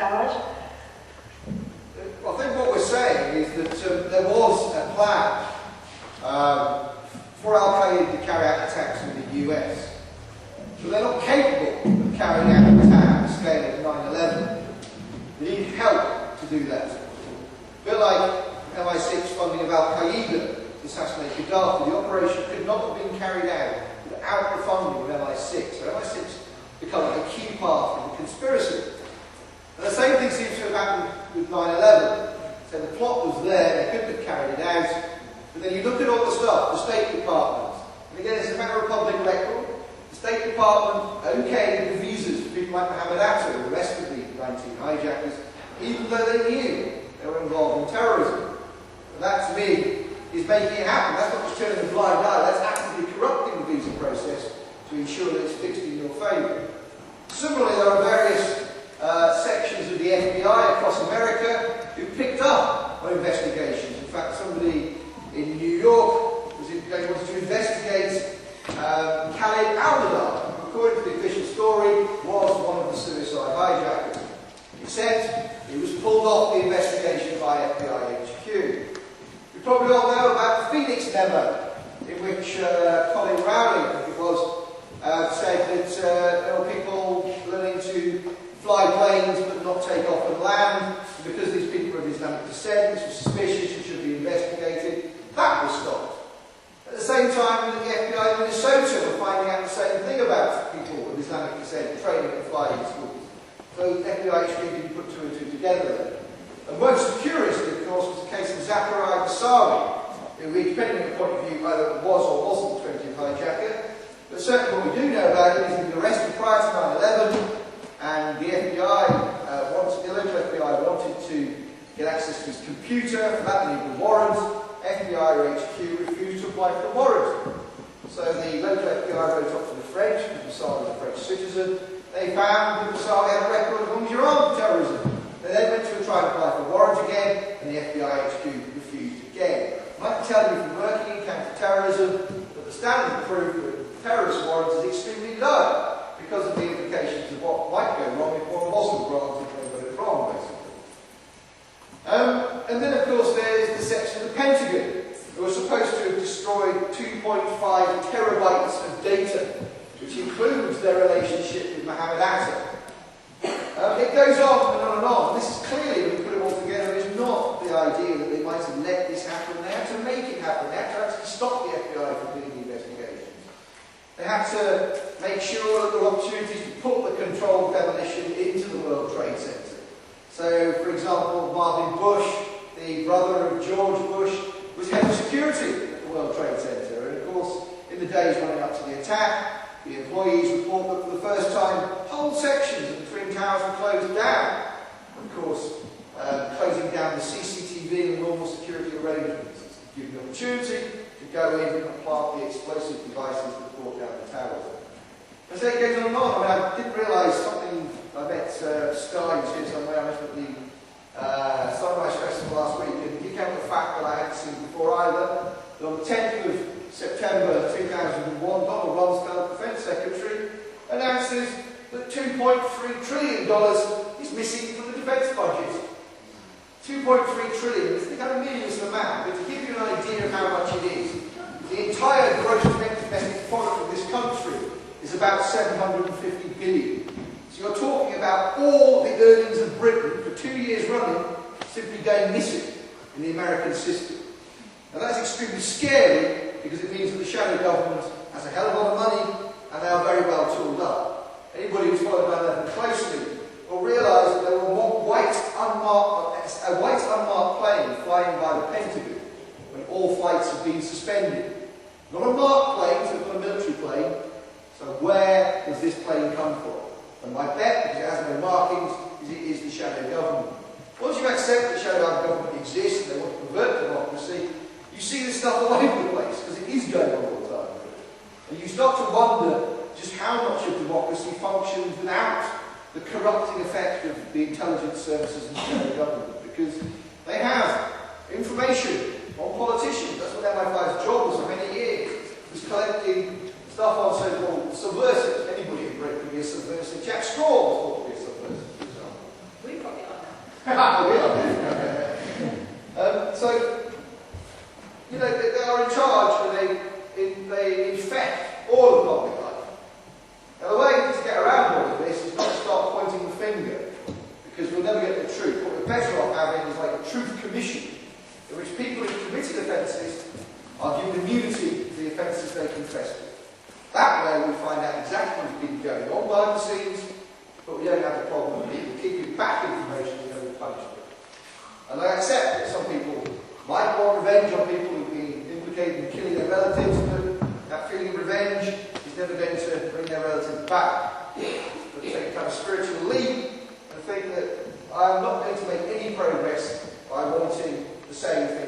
towers? Well, I think what we're saying is that there was a plan for Al-Qaeda to carry out attacks in the US. But they're not capable of carrying out an attack on the scale of 9/11. They need help to do that. A bit like MI6 funding of Al-Qaeda to assassinate Gaddafi, the operation could not have been carried out without the funding of MI6. So MI6 becomes a key part of the conspiracy. And the same thing seems to have happened with 9/11. So the plot was there, they couldn't have carried it out. But then you look at all the stuff, the State Department, and again it's a matter of public record. The State Department okayed the visas for people like Mohammed Atta and the rest of the 19 hijackers, even though they knew they were involved in terrorism. And that, to me, is making it happen. That's not just turning a blind eye, that's actively corrupting the visa process to ensure that it's fixed in your favour. Similarly, there are various sections of the FBI across America who picked up on investigations. In fact, somebody in New York wanted to investigate Khalid al-Mihdhar, who, according to the official story, was one of the suicide hijackers. Except he was pulled off the investigation by FBI HQ. You probably all know about the Phoenix memo, in which Colin Rowley, I think it was, said that there were people learning to fly planes but not take off and land, and because these people were of Islamic descent, this was suspicious and should be investigated. That was stopped. At the same time, the FBI in Minnesota were finding out the same thing about people of Islamic descent training and flying schools. So the FBI HQ didn't put two and two together there. And most curiously, of course, was the case of Zachariah Basawi, who, depending on the point of view, either was or wasn't the 20th hijacker. But certainly what we do know about him is he was arrested prior to 9/11, and the local FBI wanted to get access to his computer. For that they needed a warrant. FBI HQ refused to apply for the warrant. So the local FBI wrote up to the French, because Basawi was a French citizen. They found that Basawi had a record as long as you're armed with terrorism. They then went to try and apply for a warrant again, and the FBI HQ refused again. I can tell you from working in counter-terrorism that the standard of proof for terrorist warrants is extremely low because of the implications of what might go wrong if one wasn't granted when they got it wrong, basically. And then, of course, there's the section of the Pentagon, who was supposed to have destroyed 2.5 terabytes of data, which includes their relationship with Mohammed Atta. It goes on and on and on. This is clearly, when you put it all together, is not the idea that they might have let this happen. They had to make it happen. They had to actually stop the FBI from doing the investigations. They had to make sure that there were opportunities to put the controlled demolition into the World Trade Center. So, for example, Marvin Bush, the brother of George Bush, was head of security at the World Trade Center. And of course, in the days running up to the attack, the employees report that for the first time, whole sections of the Twin Towers were closed down. Of course, closing down the CCTV and normal security arrangements, giving the opportunity to go in and plant the explosive devices that brought down the towers. As it goes on and on, I didn't realise something. I met Sky, who's here somewhere. I met at the Sunrise Festival last week, and he came with the fact that I hadn't seen before either. That on the 10th of September 2001, Donald Rumsfeld, Defence Secretary, announces that $2.3 trillion is missing from the defence budget. 2.3 trillion is the kind of meaningless amount, but to give you an idea of how much it is, the entire gross domestic product of this country is about 750 billion. So you're talking about all the earnings of Britain for 2 years running simply going missing in the American system. Now that's extremely scary because it means that the shadow government has a hell of a lot of money and they are very well tooled up. Anybody who's followed 9/11 closely will realise that there were a white unmarked plane flying by the Pentagon when all flights had been suspended. Not a marked plane, so it's not a military plane. So where does this plane come from? And my bet, because it has no markings, is it is the shadow government. Once you accept that shadow government exists and they want to convert democracy, you see this stuff all over the place, because it is going on all the time. And you start to wonder just how much of democracy functions without the corrupting effect of the intelligence services and the shadow government, because they have information on politicians. That's what MI5's job was for many years, was collecting stuff on so-called subversives. Anybody in Britain can be a subversive. Jack Straw was thought to be a subversive, for example. We've got So, you know, they are in charge and they infect all of public life. Now, the way to get around all of this is not to start pointing the finger, because we'll never get the truth. What we're better off having is like a truth commission, in which people who've committed offences are given immunity for the offences they confess to. That way we find out exactly what's been going on behind the scenes, but we don't have the problem of people keeping back information and no punishment. And I accept that some people might want revenge on people who've been implicated in killing their relatives, but that feeling of revenge is never going to bring their relatives back. But take a kind of spiritual leap and think that I am not going to make any progress by wanting the same thing